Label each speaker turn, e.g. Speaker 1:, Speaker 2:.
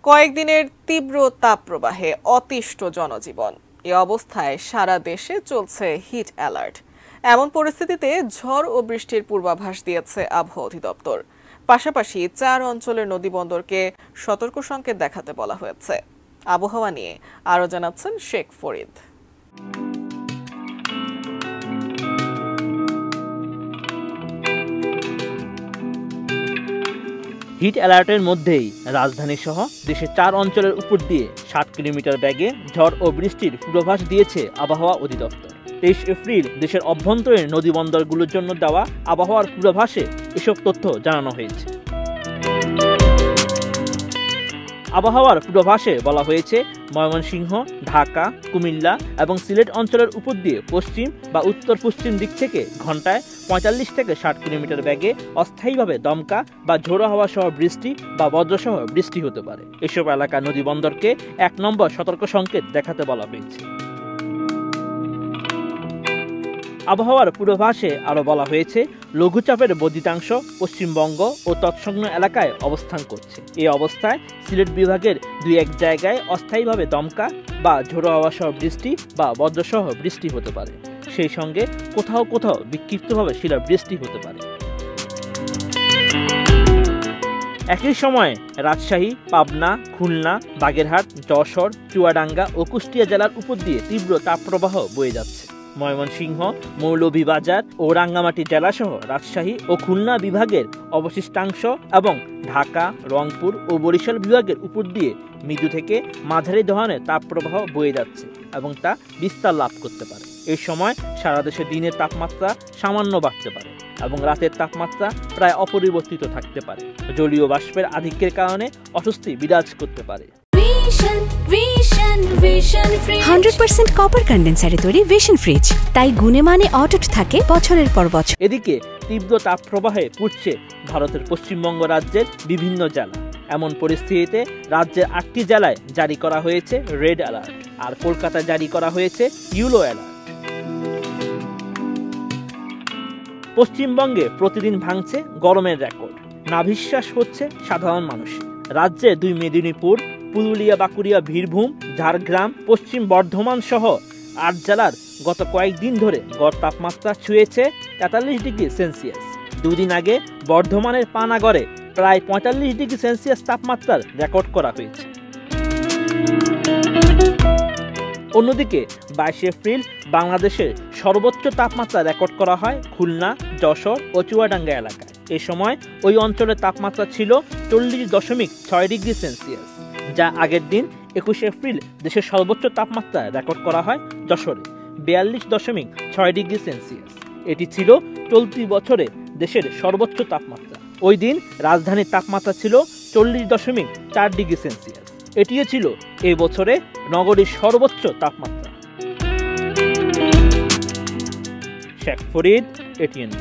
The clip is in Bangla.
Speaker 1: কয়েকদিনের তীব্র তাপপ্রবাহে অতিষ্ঠ জনজীবন। এ অবস্থায় সারা দেশে চলছে হিট অ্যালার্ট। এমন পরিস্থিতিতে ঝড় ও বৃষ্টির পূর্বাভাস দিয়েছে আবহাওয়া অধিদপ্তর। পাশাপাশি 4 অঞ্চলের নদীবন্দরকে সতর্ক সংকেত দেখাতে বলা হয়েছে। আবহাওয়া নিয়ে আরও জানাচ্ছেন শেখ ফরিদ।
Speaker 2: হিট অ্যালার্টের মধ্যেই রাজধানী সহ দেশের 4 অঞ্চলের উপর দিয়ে 60 কিলোমিটার বেগে ঝড় ও বৃষ্টির পূর্বাভাস দিয়েছে আবহাওয়া অধিদপ্তর। 23 এপ্রিল দেশের অভ্যন্তরীণ নদীবন্দরগুলোর জন্য দেওয়া আবহাওয়ার পূর্বাভাসে এসব তথ্য জানানো হয়েছে। আবহাওয়ার পূর্বাভাসে বলা হয়েছে, ময়মনসিংহ, ঢাকা, কুমিল্লা এবং সিলেট অঞ্চলের উপর দিয়ে পশ্চিম বা উত্তর পশ্চিম দিক থেকে ঘন্টায় 45 থেকে 60 কিলোমিটার বেগে অস্থায়ীভাবে দমকা বা ঝোড়ো হাওয়া সহ বৃষ্টি বা বজ্রসহ বৃষ্টি হতে পারে। এসব এলাকার নদীবন্দরকে 1 নম্বর সতর্ক সংকেত দেখাতে বলা হয়েছে। আবহাওয়ার পূর্বাভাসে আরও বলা হয়েছে, লঘুচাপের বর্ধিতাংশ পশ্চিমবঙ্গ ও তৎসংলগ্ন এলাকায় অবস্থান করছে। এই অবস্থায় সিলেট বিভাগের 2-1 জায়গায় অস্থায়ীভাবে দমকা বা ঝোড়ো হাওয়া সহ বৃষ্টি বা বজ্রসহ বৃষ্টি হতে পারে। সেই সঙ্গে কোথাও কোথাও বিক্ষিপ্তভাবে শিলাবৃষ্টি হতে পারে। একই সময়ে রাজশাহী, পাবনা, খুলনা, বাগেরহাট, যশোর, চুয়াডাঙ্গা ও কুষ্টিয়া জেলার উপর দিয়ে তীব্র তাপপ্রবাহ বয়ে যাচ্ছে। ময়মনসিংহ, মৌলভীবাজার ও রাঙ্গামাটি জেলাসহ রাজশাহী ও খুলনা বিভাগের অবশিষ্টাংশ এবং ঢাকা, রংপুর ও বরিশাল বিভাগের উপর দিয়ে মৃদু থেকে মাঝারি ধরনের তাপপ্রবাহ বয়ে যাচ্ছে এবং তা বিস্তার লাভ করতে পারে। এই সময় সারা দেশে দিনের তাপমাত্রা সামান্য বাড়তে পারে এবং রাতের তাপমাত্রা প্রায় অপরিবর্তিত থাকতে পারে। জলীয় বাষ্পের আধিক্যের কারণে অস্বস্তি বিরাজ করতে পারে।
Speaker 3: 100% কপার কন্ডেন্সারে তৈরি ভিশন ফ্রিজ, তাই গুণে মানে অটুট থাকে বছরের পর বছর।
Speaker 2: এদিকে তীব্র তাপপ্রবাহে পুড়ছে ভারতের পশ্চিমবঙ্গ রাজ্যের বিভিন্ন জেলা। এমন পরিস্থিতিতে রাজ্যের 8টি জেলায় জারি করা হয়েছে রেড অ্যালার্ট, আর কলকাতায় জারি করা হয়েছে ইয়েলো অ্যালার্ট। পশ্চিমবঙ্গে প্রতিদিন ভাঙছে গরমের রেকর্ড। নাভিশ্বাস হচ্ছে সাধারণ মানুষের। রাজ্যে 2 মেদিনীপুর, পুরুলিয়া, বাঁকুড়া, বীরভূম, ঝাড়গ্রাম, পশ্চিম বর্ধমান সহ 8 জেলার গত কয়েকদিন ধরে গড় তাপমাত্রা ছুঁয়েছে 43 ডিগ্রি সেলসিয়াস। 2 দিন আগে বর্ধমানের পানাগড়ে প্রায় 45 ডিগ্রি সেলসিয়াস তাপমাত্রার রেকর্ড করা হয়েছে। অন্যদিকে 22 এপ্রিল বাংলাদেশের সর্বোচ্চ তাপমাত্রা রেকর্ড করা হয় খুলনা, যশোর ও চুয়াডাঙ্গা এলাকায়। এ সময় ওই অঞ্চলের তাপমাত্রা ছিল 40.6 ডিগ্রি সেলসিয়াস, যা আগের দিন 21 এপ্রিল দেশের সর্বোচ্চ তাপমাত্রা রেকর্ড করা হয় যশোরে 42.6 ডিগ্রি সেলসিয়াস। এটি ছিল চলতি বছরে দেশের সর্বোচ্চ তাপমাত্রা। ওই দিন রাজধানীর তাপমাত্রা ছিল 40.4 ডিগ্রি সেলসিয়াস। এটিও ছিল এই বছরে নগরীর সর্বোচ্চ তাপমাত্রা। শেখ ফরিদ, ATN।